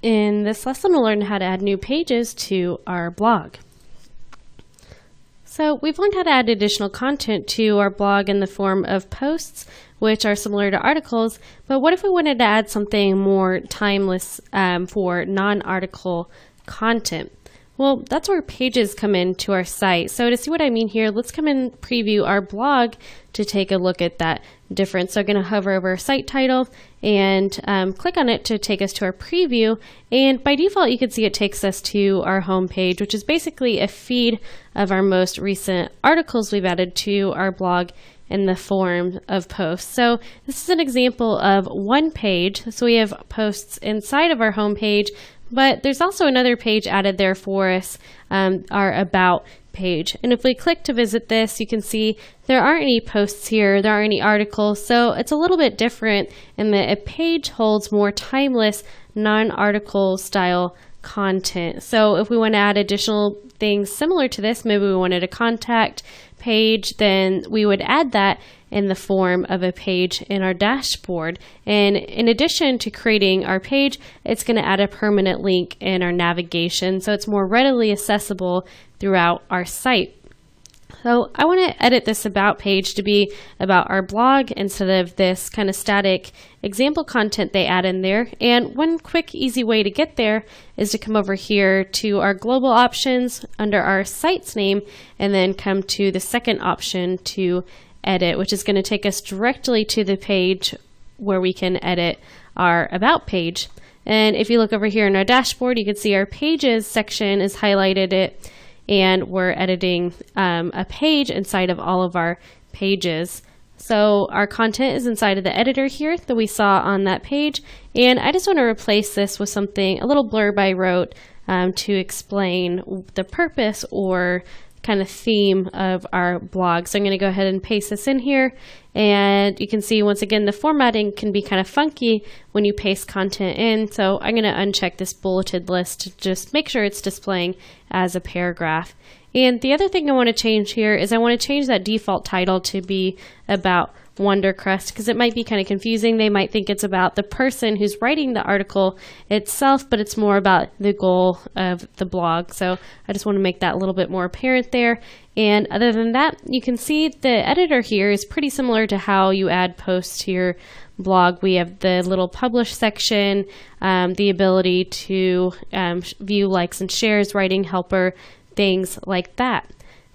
In this lesson, we'll learn how to add new pages to our blog. So we've learned how to add additional content to our blog in the form of posts, which are similar to articles, but what if we wanted to add something more timeless for non-article content? Well, that's where pages come into our site. So to see what I mean here, let's come and preview our blog to take a look at that difference. So I'm going to hover over site title and click on it to take us to our preview. And by default, you can see it takes us to our home page, which is basically a feed of our most recent articles we've added to our blog in the form of posts. So this is an example of one page. So we have posts inside of our home page, but there's also another page added there for us, our About page. And if we click to visit this, you can see there aren't any posts here, there aren't any articles, so it's a little bit different in that a page holds more timeless, non-article style content. So if we want to add additional things similar to this, maybe we wanted a contact page, then we would add that in the form of a page in our dashboard. And in addition to creating our page, it's going to add a permanent link in our navigation, so it's more readily accessible throughout our site. So I want to edit this About page to be about our blog instead of this kind of static example content they add in there. And one quick, easy way to get there is to come over here to our global options under our site's name, and then come to the second option to edit, which is going to take us directly to the page where we can edit our About page. And if you look over here in our dashboard, you can see our Pages section is highlighted and we're editing a page inside of all of our pages. So our content is inside of the editor here that we saw on that page, and I just want to replace this with something, a little blurb I wrote to explain the purpose or kind of theme of our blog. So I'm going to go ahead and paste this in here, and you can see once again the formatting can be kind of funky when you paste content in, so I'm going to uncheck this bulleted list to just make sure it's displaying as a paragraph. And the other thing I want to change here is I want to change that default title to be about Wondercrest, because it might be kind of confusing. They might think it's about the person who's writing the article itself, but it's more about the goal of the blog. So I just want to make that a little bit more apparent there. And other than that, you can see the editor here is pretty similar to how you add posts to your blog. We have the little publish section, the ability to view likes and shares, writing helper, things like that.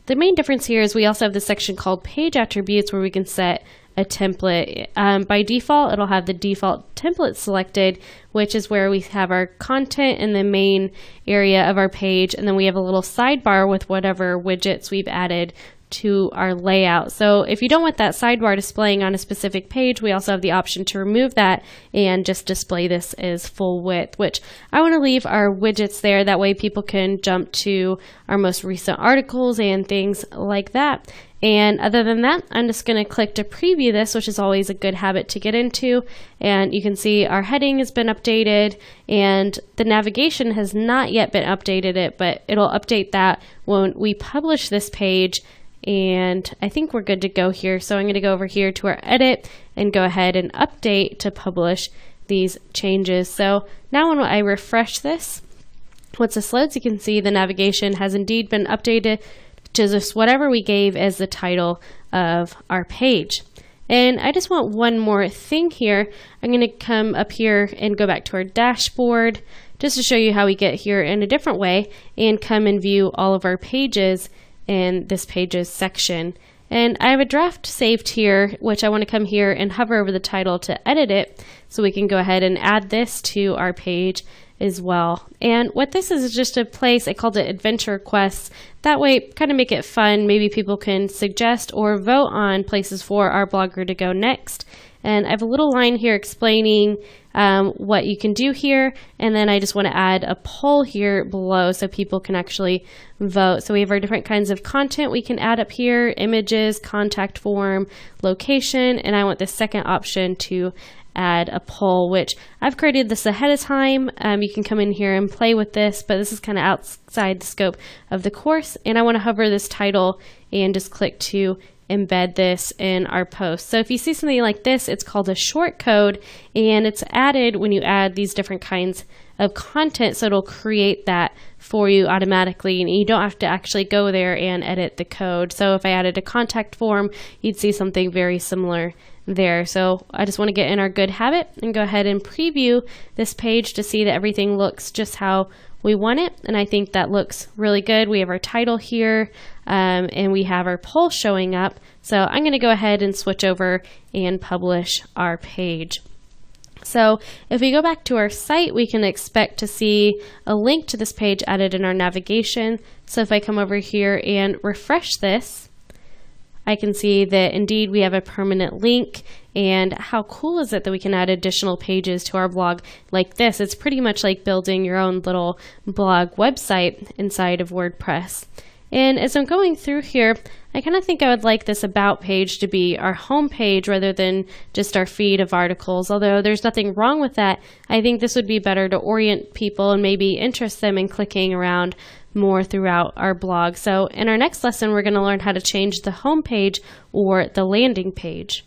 The main difference here is we also have the section called page attributes where we can set a template. By default, it'll have the default template selected, which is where we have our content in the main area of our page, and then we have a little sidebar with whatever widgets we've added to our layout. So if you don't want that sidebar displaying on a specific page, we also have the option to remove that and just display this as full width, which I want to leave our widgets there. That way people can jump to our most recent articles and things like that. And other than that, I'm just going to click to preview this, which is always a good habit to get into. And you can see our heading has been updated, and the navigation has not yet been updated, but it'll update that when we publish this page. And I think we're good to go here. So I'm going to go over here to our edit and go ahead and update to publish these changes. So now when I refresh this, once this loads, you can see the navigation has indeed been updated to just whatever we gave as the title of our page. And I just want one more thing here. I'm going to come up here and go back to our dashboard just to show you how we get here in a different way and come and view all of our pages in this pages section. And I have a draft saved here, which I want to come here and hover over the title to edit it, so we can go ahead and add this to our page as well. And what this is just a place, I called it adventure quests. That way, kind of make it fun. Maybe people can suggest or vote on places for our blogger to go next. And I have a little line here explaining what you can do here, and then I just want to add a poll here below so people can actually vote. So we have our different kinds of content we can add up here: images, contact form, location, and I want the second option to add a poll, which I've created this ahead of time. You can come in here and play with this, but this is kind of outside the scope of the course, and I want to hover this title and just click to embed this in our post. So if you see something like this, it's called a short code, and it's added when you add these different kinds of content, so it'll create that for you automatically, and you don't have to actually go there and edit the code. So if I added a contact form, you'd see something very similar there. So I just want to get in our good habit and go ahead and preview this page to see that everything looks just how we want it, and I think that looks really good. We have our title here, and we have our poll showing up. So I'm going to go ahead and switch over and publish our page. So if we go back to our site, we can expect to see a link to this page added in our navigation. So if I come over here and refresh this, I can see that indeed we have a permanent link. And how cool is it that we can add additional pages to our blog like this? It's pretty much like building your own little blog website inside of WordPress. And as I'm going through here, I kind of think I would like this About page to be our home page rather than just our feed of articles. Although there's nothing wrong with that, I think this would be better to orient people and maybe interest them in clicking around more throughout our blog. So in our next lesson, we're going to learn how to change the home page or the landing page.